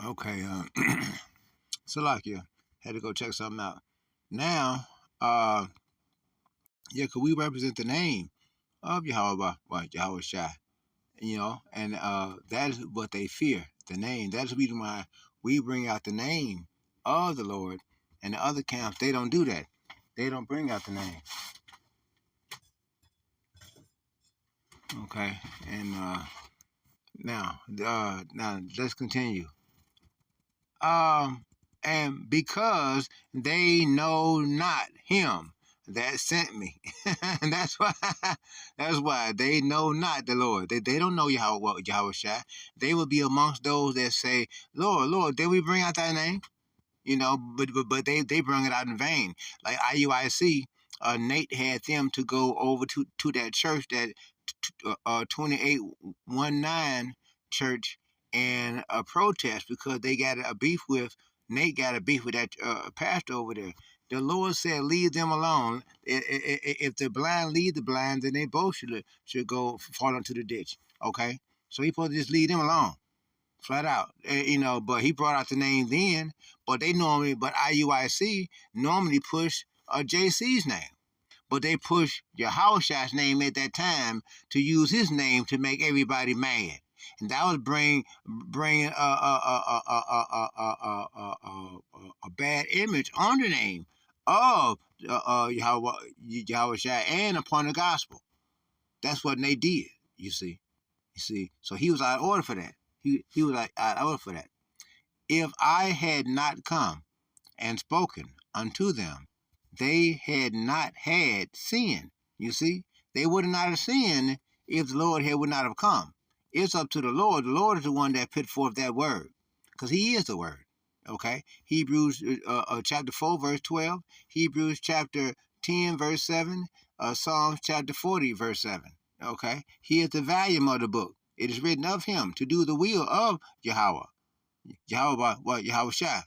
Okay, Salakia, had to go check something out. Now, uh, yeah, cause we represent the name of Yahweh, Yahweh Shai, and that is what they fear, the name. That's the reason why we bring out the name of the Lord, and the other camps they don't do that. They don't bring out the name. Okay, and now let's continue. Um, and because they know not him that sent me. And that's why they know not the Lord. They don't know Yahweh Shai. They will be amongst those that say, Lord, Lord, did we bring out thy name? But they bring it out in vain. Like IUIC, Nate had them to go over to that church, that 2819 church, and protest because they got a beef with Nate, got a beef with that pastor over there. The Lord said, "Leave them alone. If the blind lead the blind, then they both should go fall into the ditch." Okay, so he supposed to just leave them alone, flat out. But he brought out the name then. But IUIC normally push JC's name. But they pushed Yahushua's name at that time to use his name to make everybody mad, and that was bringing a bad image on the name of Yahushua and upon the gospel. That's what they did. You see. So he was out of order for that. He was like out of order for that. If I had not come and spoken unto them, they had not had sin. You see, they would not have sinned if the Lord would not have come. It's up to the Lord. The Lord is the one that put forth that word, because He is the word. Okay, Hebrews chapter 4 verse 12, Hebrews chapter 10 verse 7, Psalms chapter 40 verse 7. Okay, He is the volume of the book. It is written of Him to do the will of Yahweh Shai.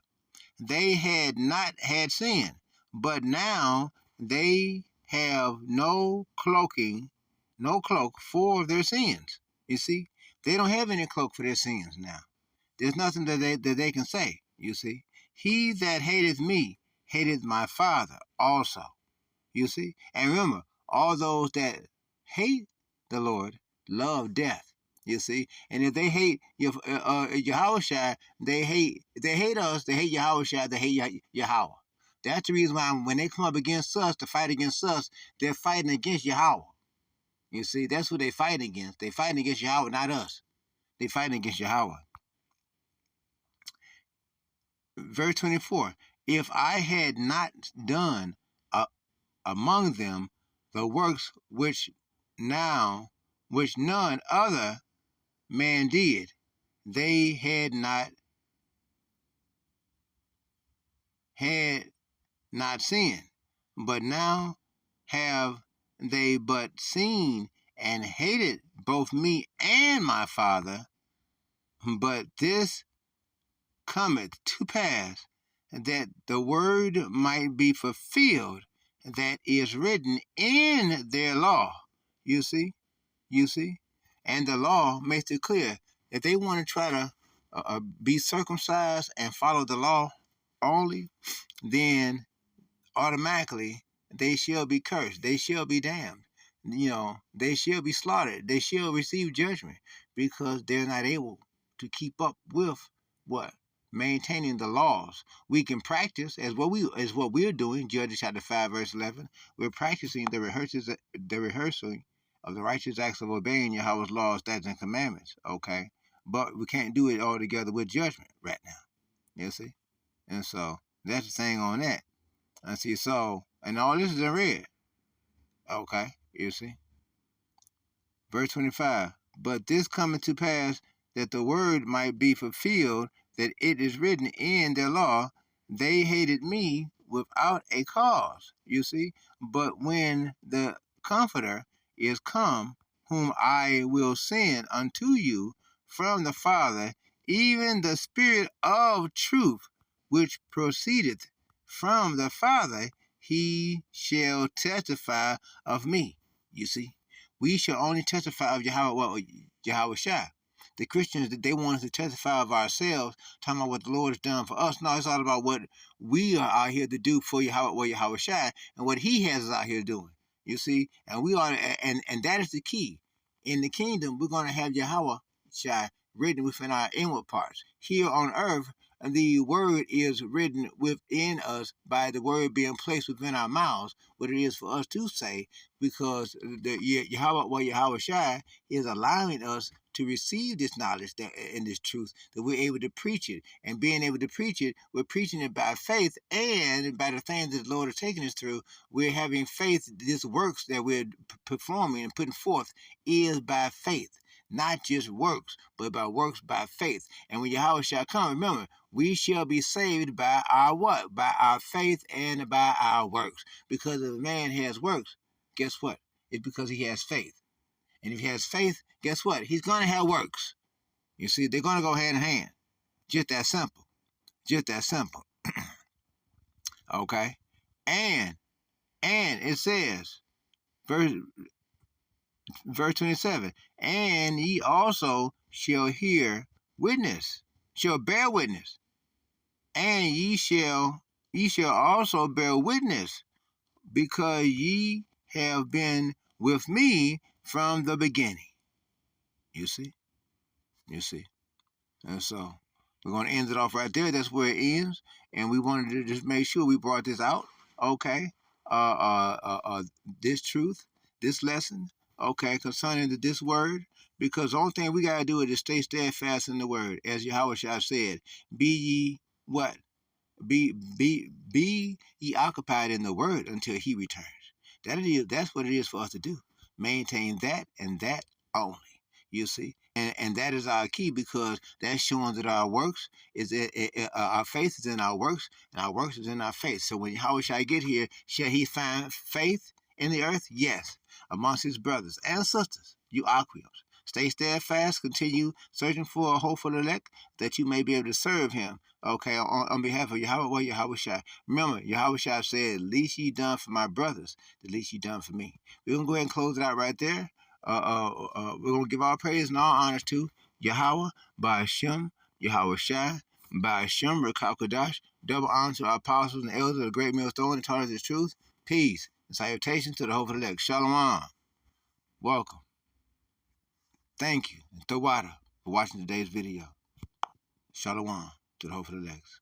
They had not had sin, but now they have no cloak for their sins. You see, they don't have any cloak for their sins now. There's nothing that they can say. You see, he that hateth me hateth my Father also. You see, and remember, all those that hate the Lord love death. You see, and if they hate Yahushua, they hate us. They hate Yahushua. They hate Yahweh. That's the reason why when they come up against us to fight against us, they're fighting against Yahweh. You see, that's who they fight against. They fighting against Yahweh, not us. They fighting against Yahweh. Verse 24. If I had not done among them the works which none other man did, they had not sinned. But now have they but seen and hated both me and my Father. But this cometh to pass, that the word might be fulfilled that is written in their law. You see? And the law makes it clear if they want to try to be circumcised and follow the law only, then automatically they shall be cursed. They shall be damned. They shall be slaughtered. They shall receive judgment because they're not able to keep up with what? Maintaining the laws. We can practice as what we're doing. Judges chapter 5 verse 11. We're practicing the rehearsing of the righteous acts of obeying Yahweh's laws, statutes, and commandments. Okay, but we can't do it all together with judgment right now. You see, and so that's the thing on that. I see. So, and all this is in red. Okay, you see. Verse 25. But this cometh to pass that the word might be fulfilled that it is written in their law, they hated me without a cause. You see. But when the Comforter is come, whom I will send unto you from the Father, even the Spirit of truth, which proceedeth from the Father, he shall testify of me. You see, we shall only testify of Yahweh Shai. The Christians, they want us to testify of ourselves, talking about what the Lord has done for us. No, it's all about what we are out here to do for Yahweh Shai, and what He has us out here doing. You see, and we are, and that is the key. In the kingdom, we're going to have Yahweh Shai written within our inward parts. Here on earth, the word is written within us by the word being placed within our mouths, what it is for us to say, because the Yahweh Shai is allowing us to receive this knowledge and this truth, that we're able to preach it. And being able to preach it, we're preaching it by faith, and by the things that the Lord has taken us through, we're having faith. This works that we're performing and putting forth is by faith. Not just works, but by works by faith. And when Yahweh shall come, remember, we shall be saved by our what? By our faith and by our works. Because if a man has works, guess what? It's because he has faith. And if he has faith, guess what? He's going to have works. You see, they're going to go hand in hand. Just that simple. Just that simple. Okay? And it says, verse 27, and ye also shall bear witness, and ye shall also bear witness, because ye have been with me from the beginning. You see? And so we're going to end it off right there. That's where it ends. And we wanted to just make sure we brought this out. Okay. This truth, this lesson, okay, concerning this word. Because the only thing we got to do is just stay steadfast in the word. As Yahweh Shai said, be ye what? Be ye occupied in the word until he returns. That's what it is for us to do. Maintain that and that only. You see, and that is our key, because that's showing that our works our faith is in our works, and our works is in our faith. So when Yahweh shall get here, shall he find faith in the earth? Yes, amongst his brothers and sisters, you Aquios. Stay steadfast, continue searching for a hopeful elect, that you may be able to serve him, okay, on behalf of Yahweh Shai. Remember, Yahweh Shai said, least ye done for my brothers, the least ye done for me. We're going to go ahead and close it out right there. We're going to give all praise and all honors to Yahweh, by Hashem, Yahweh Shai, by Hashem, Rekal Kodash. Double honor to our apostles and elders of the great millstone that taught us the truth. Peace and salutations to the hopeful elect. Shalom. Welcome. Thank you, and Tawada, for watching today's video. Shalom to the hopeful elect.